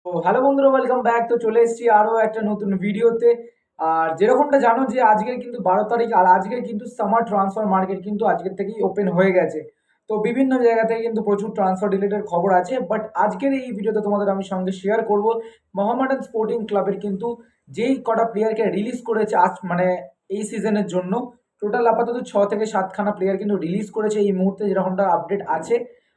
তো হ্যালো বন্ধুরা, welcome back. তো চলে এসেছি আরো একটা নতুন ভিডিওতে। আর যেরকমটা জানো যে আজকের কিন্তু 12 তারিখ, আর আজকের কিন্তু সামার ট্রান্সফার মার্কেট কিন্তু আজকের থেকেই ওপেন হয়ে গেছে। তো বিভিন্ন জায়গা থেকে কিন্তু প্রচুর ট্রান্সফার রিলেটেড খবর আছে, বাট আজকের এই ভিডিওতে তোমাদের আমি সঙ্গে শেয়ার করব মোহামেডান স্পোর্টিং ক্লাবের কিন্তু যেই কটা প্লেয়ারকে রিলিজ করেছে আজ, মানে এই সিজনের জন্য। টোটাল আপাতত 6 থেকে 7খানা প্লেয়ার কিন্তু রিলিজ করেছে এই মুহূর্তে, যেরকমটা আপডেট আছে।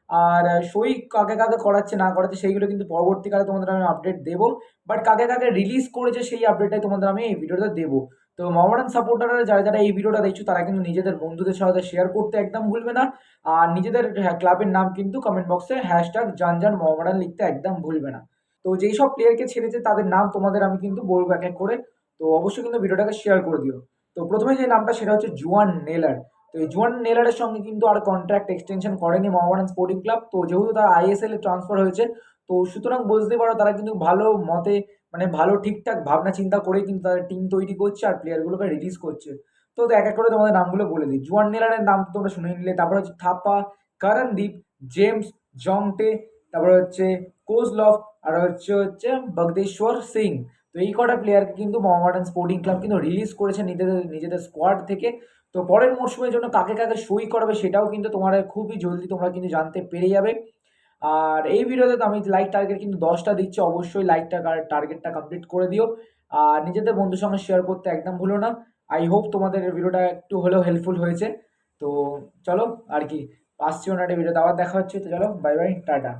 আর সই কাকে কাকে করাচ্ছে না করাচ্ছে সেইগুলো কিন্তু পরবর্তীকালে তোমাদের আমি আপডেট দেবো। বাট কাকে কাকে রিলিজ করেছে সেই আপডেটটাই তোমাদের আমি এই ভিডিওতে দেবো। তো মোহামেডান সাপোর্টাররা যারা যারা এই ভিডিওটা দেখছো তারা কিন্তু নিজেদের বন্ধুদের সাথে শেয়ার করতে একদম ভুলবে না। আর নিজেদের ক্লাবের নাম কিন্তু কমেন্ট বক্সে হ্যাশট্যাগ জানজান মোহামেডান লিখতে একদম ভুলবে না। তো যেই সব প্লেয়ারকে ছেড়েছে তাদের নাম তোমাদের আমি কিন্তু বলবো এক এক করে। তো অবশ্যই কিন্তু ভিডিওটাকে শেয়ার করে দিও। তো প্রথমে যে নামটা সেটা হচ্ছে জুয়ান নেলার। তো এই জুয়ান নেলারের সঙ্গে কিন্তু আর কন্ট্রাক্ট এক্সটেনশন করেনি মোহামেডান স্পোর্টিং ক্লাব। তো যেহেতু তারা আইএসএল এ ট্রান্সফার হয়েছে, তো সুতরাং বুঝতে পারো তারা কিন্তু ভালো মতে, মানে ভালো ঠিকঠাক ভাবনা চিন্তা করে কিন্তু তাদের টিম তৈরি করছে আর প্লেয়ারগুলোকে রিলিজ করছে। তো এক এক করে তোমাদের নামগুলো বলে দিই। জুয়ান নেলারের নাম তো তোমরা শুনে নিলে। তারপর হচ্ছে থাপা, করণদীপ, জেমস, জংটে, তারপরে হচ্ছে কোজলভ, আর হচ্ছে বগদেশ্বর সিং। তো এই কটা প্লেয়ারকে কিন্তু মোহামেডান স্পোর্টিং ক্লাব কিন্তু রিলিজ করেছে নিজেদের নিজেদের স্কোয়াড থেকে। তো পরের মরশুমের জন্য কাকে কাকে সই করাবে সেটাও কিন্তু তোমরা খুবই জলদি তোমরা কিন্তু জানতে পেরে যাবে। আর এই ভিডিওতে তো আমি লাইক টার্গেট কিন্তু 10টা দিচ্ছি, অবশ্যই লাইকটা টার্গেটটা কমপ্লিট করে দিও। আর নিজেদের বন্ধুর সঙ্গে শেয়ার করতে একদম ভুলো না। আই হোপ তোমাদের এই ভিডিওটা একটু হলেও হেল্পফুল হয়েছে। তো চলো আর কি, আসছি অন্য একটা ভিডিওতে আবার দেখা হচ্ছে। তো চলো, বাই বাই, টাটা।